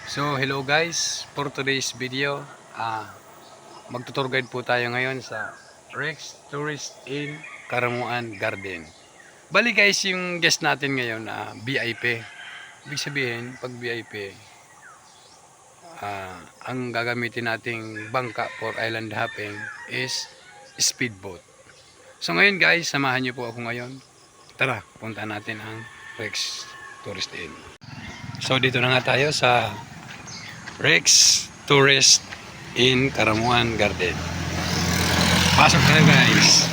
So hello guys, for today's video, magtutour guide po tayo ngayon sa Rex Tourist Inn Karamuan Garden. Bali guys, yung guest natin ngayon VIP. Ibig sabihin, pag VIP, ang gagamitin nating bangka for island hopping is speedboat. So ngayon guys, samahan niyo po ako ngayon. Tara, punta natin ang Rex Tourist Inn. So dito na nga tayo sa Rex Tourist Inn Karamuan Garden. Pasok tayo guys.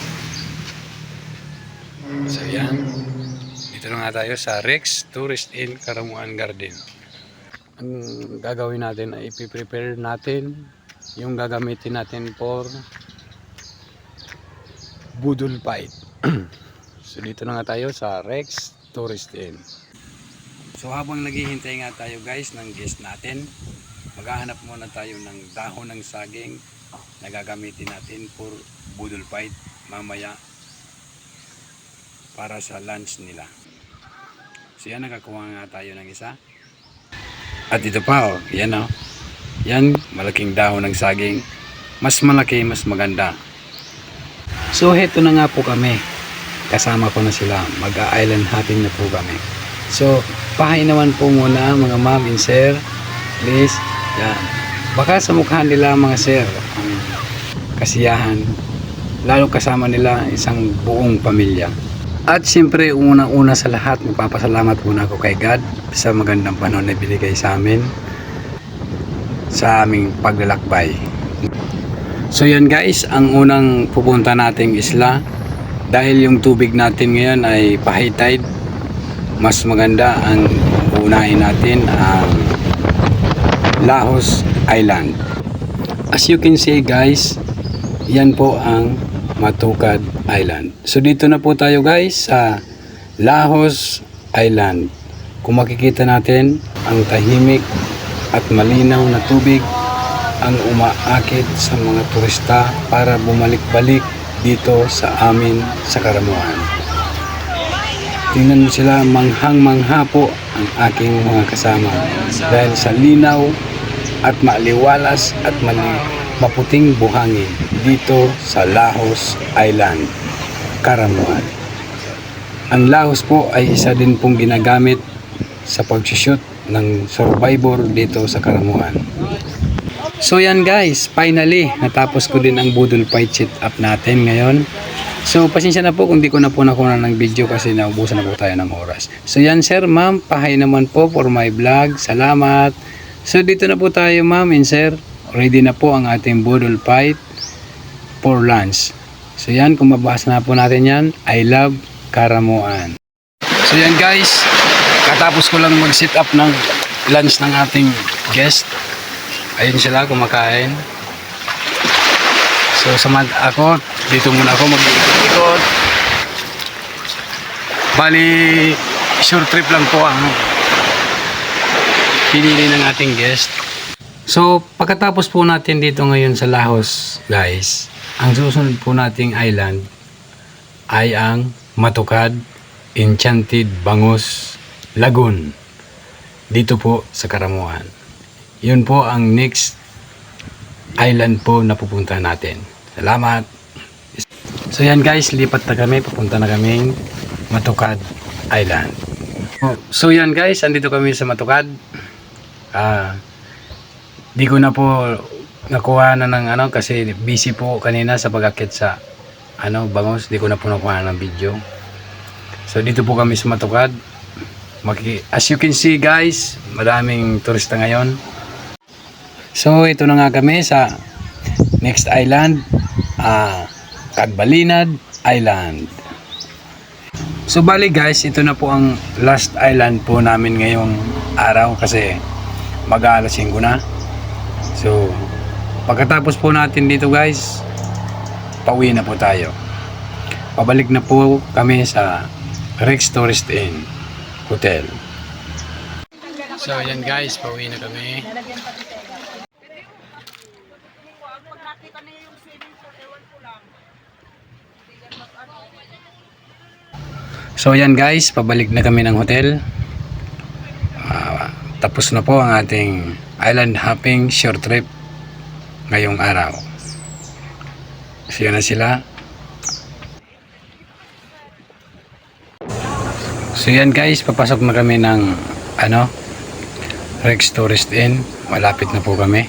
So yan. Dito na nga tayo sa Rex Tourist Inn Karamuan Garden. Ang gagawin natin ay ipiprepare natin yung gagamitin natin for budol fight. So dito na nga tayo sa Rex Tourist Inn. So habang naghihintay nga tayo guys ng guest natin, maghahanap muna tayo ng dahon ng saging na gagamitin natin for budol fight mamaya para sa lunch nila. So yan, nakakuha nga tayo ng isa. At ito pa yan yan, malaking dahon ng saging. Mas malaki, mas maganda. So heto na nga po kami. Kasama ko na sila. Mag-island hopping na po kami. So pahainawan po muna mga ma'am and sir. Please. Yan. Baka sa mukha nila mga sir ang kasiyahan, lalo kasama nila isang buong pamilya. At siyempre unang-una sa lahat, magpapasalamat muna ako kay God sa magandang panahon na binigay sa amin sa aming paglalakbay. So yan guys, ang unang pupunta nating isla, dahil yung tubig natin ngayon ay high tide, mas maganda ang unahin natin ang Lahos Island. As you can see guys, yan po ang Matukad Island. So dito na po tayo guys sa Lahos Island. Kung makikita natin, ang tahimik at malinaw na tubig ang umaakit sa mga turista para bumalik-balik dito sa amin sa Karamuan. Tingnan mo sila, manghang-mangha po ang aking mga kasama dahil sa linaw at maliwalas at maputing buhangin dito sa Lahos Island, Karamuan. Ang Lahos po ay isa din pong ginagamit sa pag-shoot ng survivor dito sa Karamuan. So yan guys, finally natapos ko din ang budol fight sit up natin ngayon. So pasensya na po kung di ko na po nakuha ng video kasi naubusan na po tayo ng oras. So yan sir, ma'am, pahay naman po for my vlog. Salamat. So dito na po tayo ma'am and sir. Ready na po ang ating budol fight for lunch. So yan, kung mabasa na po natin yan, I love Karamuan. So yan guys, katapos ko lang mag-sit up ng lunch ng ating guest. Ayun sila kumakain. So samad ako, dito muna ako mag-ikot. Bali, short trip lang po ang pinili ng ating guest. So pagkatapos po natin dito ngayon sa Lahos guys, ang susunod po nating island ay ang Matukad Enchanted Bangus Lagoon dito po sa Karamuan. Yun po ang next island po na pupunta natin. Salamat. So yan guys, lipat na kami, pupunta na kaming Matukad Island. So yan guys, andito kami sa Matukad. Di ko na po nakuha na ng kasi busy po kanina sa pag-akit sa bangus. Di ko na po nakuha ng video. So dito po kami sa Matukad. As you can see guys, maraming turista ngayon. So ito na nga kami sa next island, Cadbalinad Island. So bali guys, ito na po ang last island po namin ngayong araw kasi mag-aalas 5 na. So pagkatapos po natin dito guys, pauwi na po tayo. Pabalik na po kami sa Rex Tourist Inn Hotel. So yan guys, pauwi na kami. So yan guys, pabalik na kami ng hotel. tapos na po ang ating island hopping short trip ngayong araw. So yun na sila. So yan guys, papasok na kami ng Rex Tourist Inn. Malapit na po kami.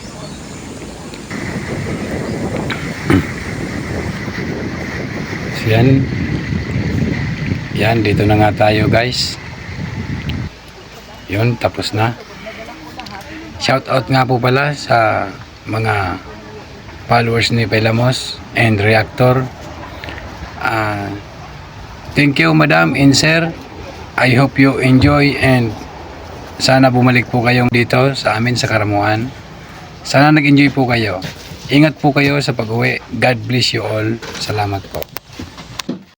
So yan. Yan, dito na nga tayo guys. Yun, tapos na. Shout out nga po pala sa mga followers ni Pelamos and Reactor. Thank you madam and sir. I hope you enjoy and sana bumalik po kayong dito sa amin sa Karamuan. Sana nag-enjoy po kayo. Ingat po kayo sa pag-uwi. God bless you all. Salamat po.